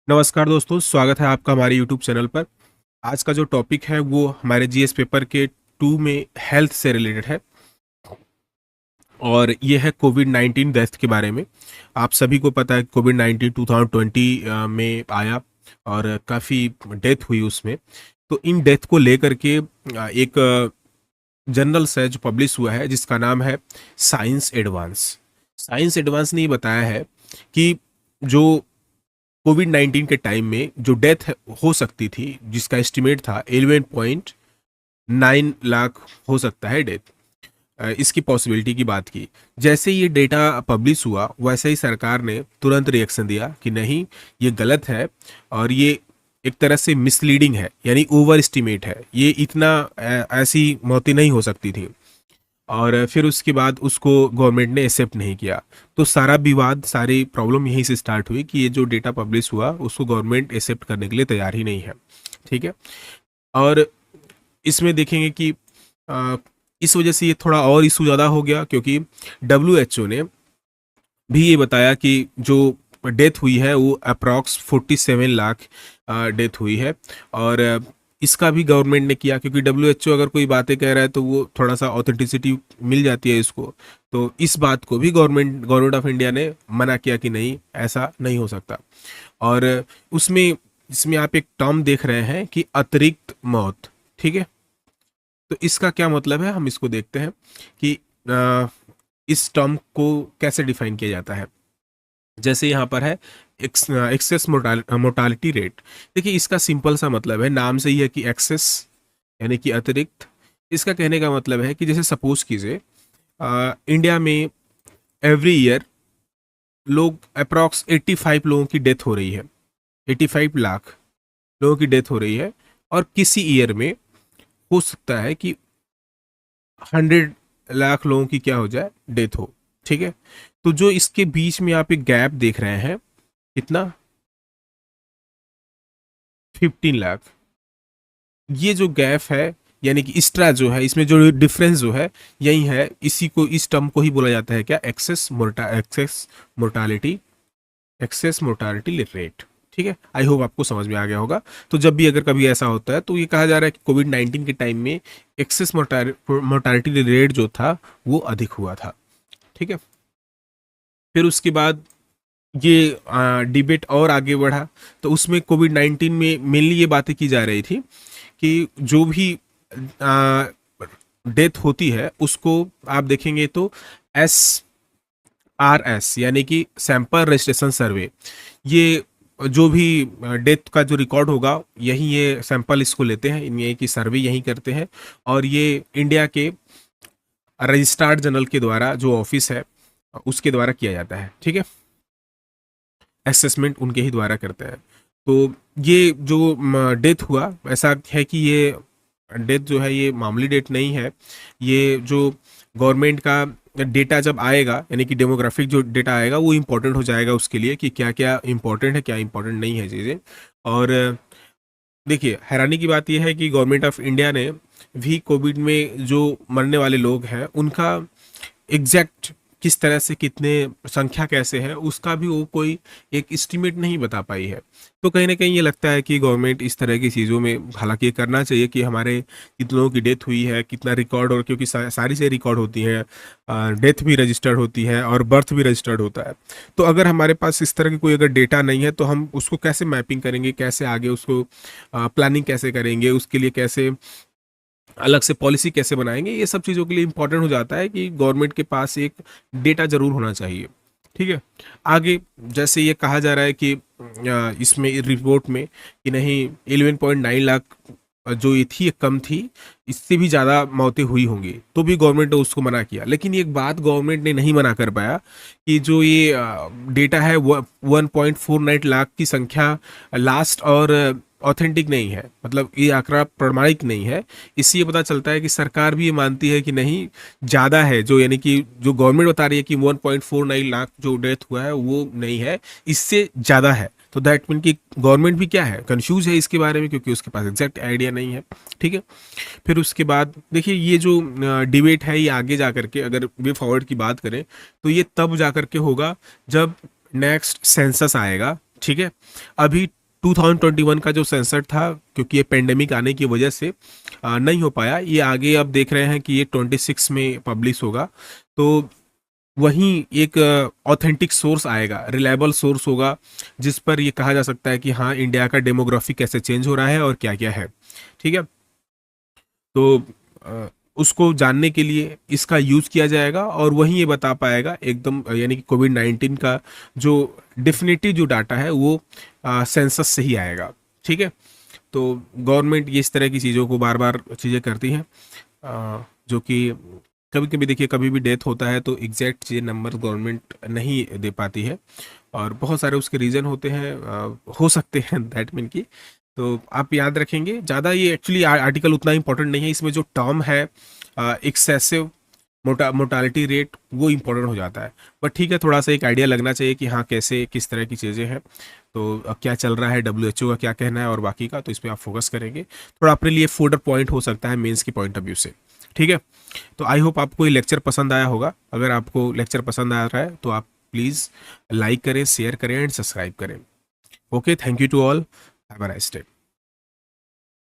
नमस्कार दोस्तों, स्वागत है आपका हमारे यूट्यूब चैनल पर। आज का जो टॉपिक है वो हमारे जीएस पेपर के 2 में हेल्थ से रिलेटेड है और ये है कोविड 19 डेथ के बारे में। आप सभी को पता है कोविड 19 2020 में आया और काफ़ी डेथ हुई उसमें। तो इन डेथ को लेकर के एक जर्नल्स है जो पब्लिश हुआ है जिसका नाम है साइंस एडवांस। साइंस एडवांस ने ये बताया है कि जो कोविड 19 के टाइम में जो डेथ हो सकती थी जिसका एस्टिमेट था 11.9 लाख हो सकता है डेथ, इसकी पॉसिबिलिटी की बात की। जैसे ये डेटा पब्लिश हुआ वैसे ही सरकार ने तुरंत रिएक्शन दिया कि नहीं, ये गलत है और ये एक तरह से मिसलीडिंग है, यानी ओवर एस्टिमेट है, ये इतना ऐसी मौतें नहीं हो सकती थी। और फिर उसके बाद उसको गवर्नमेंट ने एक्सेप्ट नहीं किया। तो सारा विवाद, सारी प्रॉब्लम यहीं से स्टार्ट हुई कि ये जो डेटा पब्लिश हुआ उसको गवर्नमेंट एक्सेप्ट करने के लिए तैयार ही नहीं है। ठीक है। और इसमें देखेंगे कि अ, इस वजह से ये थोड़ा और इशू ज़्यादा हो गया क्योंकि WHO ने भी ये बताया कि जो डेथ हुई है वो अप्रॉक्स 47 लाख डेथ हुई है। और इसका भी गवर्नमेंट ने किया क्योंकि WHO अगर कोई बातें कह रहा है तो वो थोड़ा सा ऑथेंटिसिटी मिल जाती है इसको। तो इस बात को भी गवर्नमेंट ऑफ इंडिया ने मना किया कि नहीं, ऐसा नहीं हो सकता। और उसमें इसमें आप एक टर्म देख रहे हैं कि अतिरिक्त मौत। ठीक है। तो इसका क्या मतलब है, हम इसको देखते हैं कि इस टर्म को कैसे डिफाइन किया जाता है। जैसे यहाँ पर है एक्सेस मोर्टालिटी रेट। देखिए, इसका सिंपल सा मतलब है, नाम से ही है कि एक्सेस यानी कि अतिरिक्त। इसका कहने का मतलब है कि जैसे सपोज कीजिए इंडिया में एवरी ईयर लोग अप्रॉक्स 85 लोगों की डेथ हो रही है, 85 लाख लोगों की डेथ हो रही है। और किसी ईयर में हो सकता है कि 100 लाख लोगों की क्या हो जाए, डेथ हो। ठीक है। तो जो इसके बीच में आप एक गैप देख रहे हैं, कितना, 15 लाख, ये जो गैप है यानी कि स्ट्रा जो है, इसमें जो डिफरेंस जो है यही है। इसी को, इस टर्म को ही बोला जाता है क्या, मोर्टालिटी एक्सेस मोर्टालिटी रेट। ठीक है। आई होप आपको समझ में आ गया होगा। तो जब भी अगर कभी ऐसा होता है तो ये कहा जा रहा है कि कोविड 19 के टाइम में एक्सेस मोर्टालिटी रेट जो था वो अधिक हुआ था। ठीक है। फिर उसके बाद ये डिबेट और आगे बढ़ा। तो उसमें कोविड 19 में मेनली ये बातें की जा रही थी कि जो भी डेथ होती है उसको आप देखेंगे तो SRS यानी कि सैंपल रजिस्ट्रेशन सर्वे, ये जो भी डेथ का जो रिकॉर्ड होगा यही, ये सैंपल इसको लेते हैं, इनमें की सर्वे यही करते हैं। और ये इंडिया के रजिस्ट्रार जनरल के द्वारा, जो ऑफिस है उसके द्वारा किया जाता है। ठीक है। असेसमेंट उनके ही द्वारा करते हैं। तो ये जो डेथ हुआ, ऐसा है कि ये डेथ जो है ये मामूली डेथ नहीं है। ये जो गवर्नमेंट का डेटा जब आएगा, यानी कि डेमोग्राफिक जो डेटा आएगा वो इम्पोर्टेंट हो जाएगा उसके लिए कि क्या क्या इम्पोर्टेंट है, क्या इम्पोर्टेंट नहीं है चीज़ें। और देखिए, हैरानी की बात यह है कि गवर्नमेंट ऑफ इंडिया ने भी कोविड में जो मरने वाले लोग हैं उनका एग्जैक्ट किस तरह से, कितने संख्या कैसे है, उसका भी वो कोई एक एस्टिमेट नहीं बता पाई है। तो कहीं ना कहीं ये लगता है कि गवर्नमेंट इस तरह की चीज़ों में, हालांकि ये करना चाहिए कि हमारे कितने लोगों की डेथ हुई है, कितना रिकॉर्ड, और क्योंकि सारी से रिकॉर्ड होती है, डेथ भी रजिस्टर्ड होती है और बर्थ भी रजिस्टर्ड होता है। तो अगर हमारे पास इस तरह की कोई अगर डेटा नहीं है तो हम उसको कैसे मैपिंग करेंगे, कैसे आगे उसको प्लानिंग कैसे करेंगे, उसके लिए कैसे अलग से पॉलिसी कैसे बनाएंगे, ये सब चीज़ों के लिए इम्पोर्टेंट हो जाता है कि गवर्नमेंट के पास एक डेटा जरूर होना चाहिए। ठीक है। आगे जैसे ये कहा जा रहा है कि इसमें रिपोर्ट में कि नहीं, 11.9 लाख जो ये थी ये कम थी, इससे भी ज़्यादा मौतें हुई होंगी, तो भी गवर्नमेंट ने उसको मना किया। लेकिन एक बात गवर्नमेंट ने नहीं मना कर पाया कि जो ये डेटा है 1.49 लाख की संख्या लास्ट और ऑथेंटिक नहीं है, मतलब ये आंकड़ा प्रमाणिक नहीं है। इससे ये पता चलता है कि सरकार भी ये मानती है कि नहीं, ज़्यादा है जो, यानी कि जो गवर्नमेंट बता रही है कि 1.49 लाख जो डेथ हुआ है वो नहीं है, इससे ज़्यादा है। तो दैट मीन कि गवर्नमेंट भी क्या है, कंफ्यूज है इसके बारे में, क्योंकि उसके पास एग्जैक्ट आइडिया नहीं है। ठीक है। फिर उसके बाद देखिए, ये जो डिबेट है ये आगे जा करके, अगर वे फॉरवर्ड की बात करें तो ये तब जा करके होगा जब नेक्स्ट सेंसस आएगा ठीक है। अभी 2021 का जो सेंसर था, क्योंकि ये पेंडेमिक आने की वजह से नहीं हो पाया, ये आगे अब देख रहे हैं कि ये 26 में पब्लिश होगा। तो वहीं एक ऑथेंटिक सोर्स आएगा, रिलायबल सोर्स होगा, जिस पर ये कहा जा सकता है कि हाँ इंडिया का डेमोग्राफी कैसे चेंज हो रहा है और क्या क्या है। ठीक है। तो उसको जानने के लिए इसका यूज किया जाएगा और वहीं ये बता पाएगा एकदम, यानी कि कोविड 19 का जो डेफिनेटिव जो डाटा है वो सेंसस से ही आएगा। ठीक है। तो गवर्नमेंट ये इस तरह की चीज़ों को बार बार चीज़ें करती हैं, जो कि कभी कभी देखिए, कभी भी डेथ होता है तो एग्जैक्ट चीज़ें नंबर गवर्नमेंट नहीं दे पाती है, और बहुत सारे उसके रीज़न होते हैं, हो सकते हैं दैट मीन की। तो आप याद रखेंगे, ज़्यादा ये एक्चुअली आर्टिकल उतना इंपॉर्टेंट नहीं है, इसमें जो टर्म है एक्सेसिव मोटालिटी रेट वो इम्पोर्टेंट हो जाता है। बट ठीक है, थोड़ा सा एक आइडिया लगना चाहिए कि हाँ कैसे किस तरह की चीज़ें हैं, तो क्या चल रहा है, WHO का क्या कहना है और बाकी का, तो इस पर आप फोकस करेंगे, थोड़ा अपने लिए फोल्डर पॉइंट हो सकता है मेंस की पॉइंट ऑफ व्यू से। ठीक है। तो आई होप आपको ये लेक्चर पसंद आया होगा। अगर आपको लेक्चर पसंद आ रहा है तो आप प्लीज़ लाइक करें, शेयर करें एंड सब्सक्राइब करें। Okay, thank you to all, have a nice day.